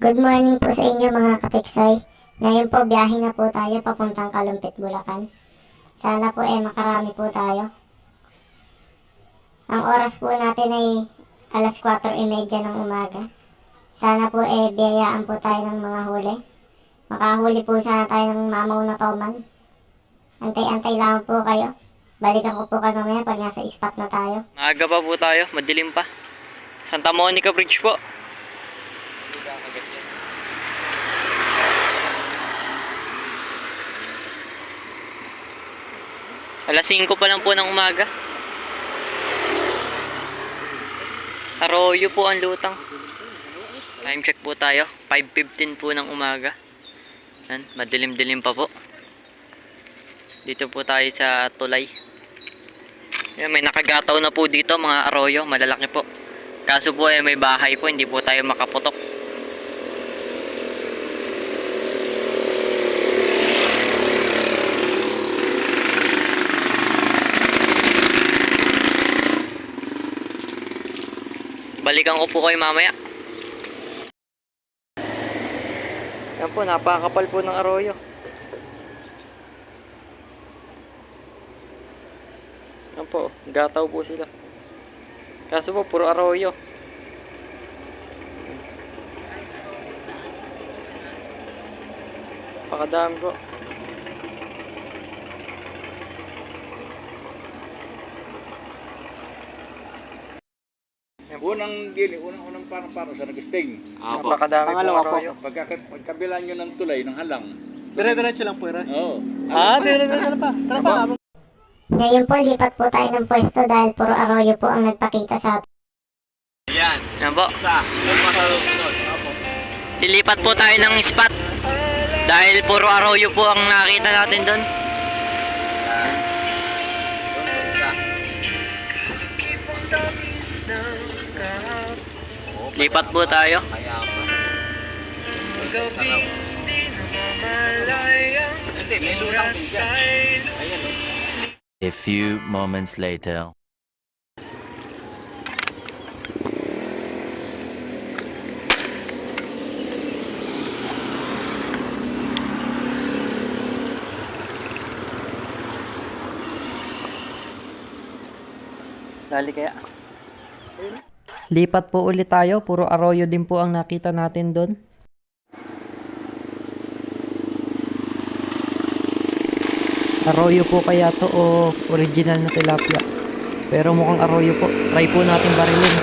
Good morning po sa inyo mga katiksay. Ngayon po biyahe na po tayo papuntang Kalumpit, Bulacan. Sana po makarami po tayo. Ang oras po natin ay alas 4:30 ng umaga. Sana po biyayaan po tayo ng mga huli. Makahuli po sana tayo ng mamaw na toman. Antay-antay lang po kayo. Balikan ko po kayo mamaya pag nasa spot na tayo. Maaga pa po tayo, madilim pa. Santa Monica Bridge po. Alas 5 pa lang po ng umaga. Arroyo po ang lutang. Time check po tayo. 5:15 po ng umaga. Yan, madilim-dilim pa po. Dito po tayo sa tulay. Yan, may nakagataw na po dito mga arroyo. Malalaki po. Kaso po may bahay po. Hindi po tayo makaputok. Balikan ko po kayo mamaya. Yan po, napakapal po ng arroyo. Yan po, gataw po sila. Kaso po, puro arroyo. Pakadami po. Unang parang sa nag-sting. Napakadami po Pangalawa po. Arroyo. Pagkabila nyo ng tulay, ng halang. Dire-diretso lang po, Ira. Oo. Dire-diretso lang pa. Tara pa. Ngayon po lipat po tayo ng pwesto dahil puro arroyo po ang nagpakita sa atin. Yan po. Lilipat po tayo ng spot. Dahil puro arroyo po ang nakita natin doon. Lipat po tayo. A few moments later. Dali kaya. Lipat po ulit tayo. Puro arroyo din po ang nakita natin doon. Arroyo po kaya to o original na tilapia. Pero mukhang arroyo po. Try po natin barilin.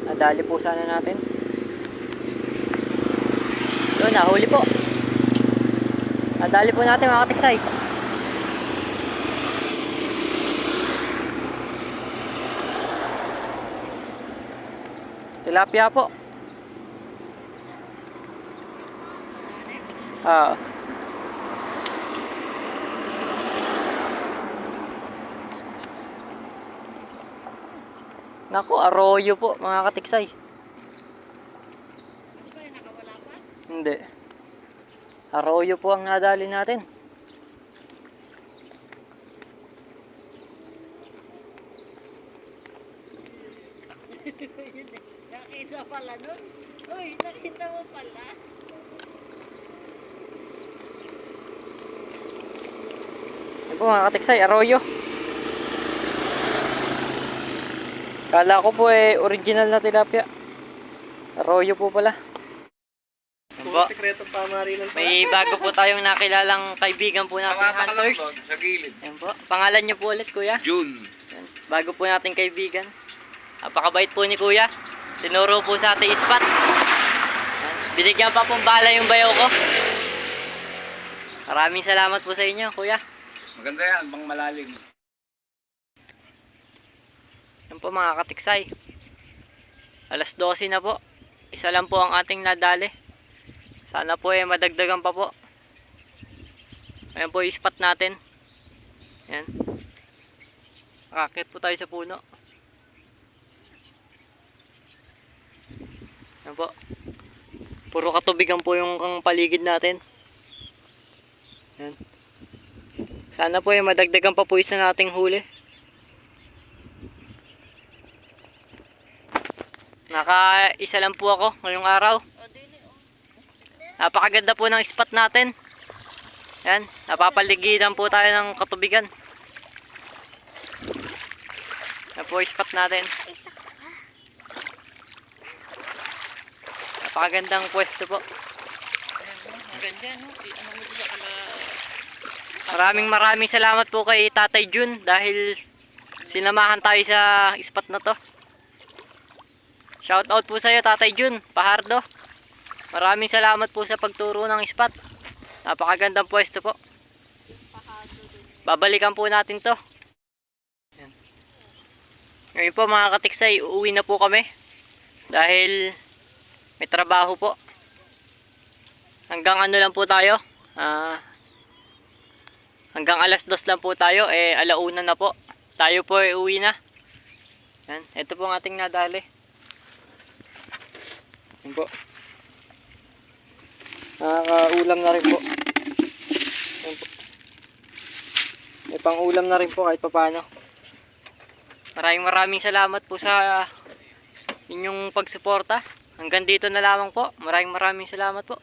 Nadali po sana natin. Yun, nahuli po. Nadali po natin mga katiksay. Tilapia po. Naku, arroyo po mga katiksay. Hindi. Arroyo po ang nadali natin. Nakita pala nun. Uy, nakita mo pala. Yan po mga katiksay, arroyo. Kala ko po original na tilapia. Arroyo po pala. Yan po. Sekretong pamarilan pa. May bago po tayong nakilalang kaibigan po natin, hunters. Sa gilid. Yan po. Pangalan niyo po ulit, kuya? June. Yan. Bago po nating kaibigan. Napakabait po ni kuya. Tinuro po sa ating spot. Yan. Binigyan pa pong bala yung bayaw ko. Maraming salamat po sa inyo, kuya. Maganda yan, pang malalim. Yan po mga katiksay. Alas 12 na po. Isa lang po ang ating nadali. Sana po madagdagan pa po. Ayan po yung spot natin. Yan. Akit po tayo sa puno. Yan po. Puro katubigan po yung paligid natin. Yan. Sana po madagdagan pa po isa nating huli. Naka-isa lang po ako ngayong araw. Napakaganda po ng spot natin. Yan, napapaligiran po tayo ng katubigan. Yan po yung spot natin. Napakagandang pwesto po. Maraming salamat po kay Tatay Jun dahil sinamahan tayo sa spot na to. Shout out po sa iyo Tatay Jun, Pahardo. Maraming salamat po sa pagturo ng spot. Napakagandang pwesto po. Babalikan po natin to. Yan. Ngayon po mga katiksay, uuwi na po kami. Dahil may trabaho po. Hanggang ano lang po tayo. Hanggang alas 2 lang po tayo. Alauna na po. Tayo po uwi na. Yan. Ito po ang ating nadali. Yan po. Nakakaulam na rin po. Yan po. May pang-ulam na rin po kahit papaano. Maraming salamat po sa inyong pagsuporta. Hanggang dito na lamang po. Maraming salamat po.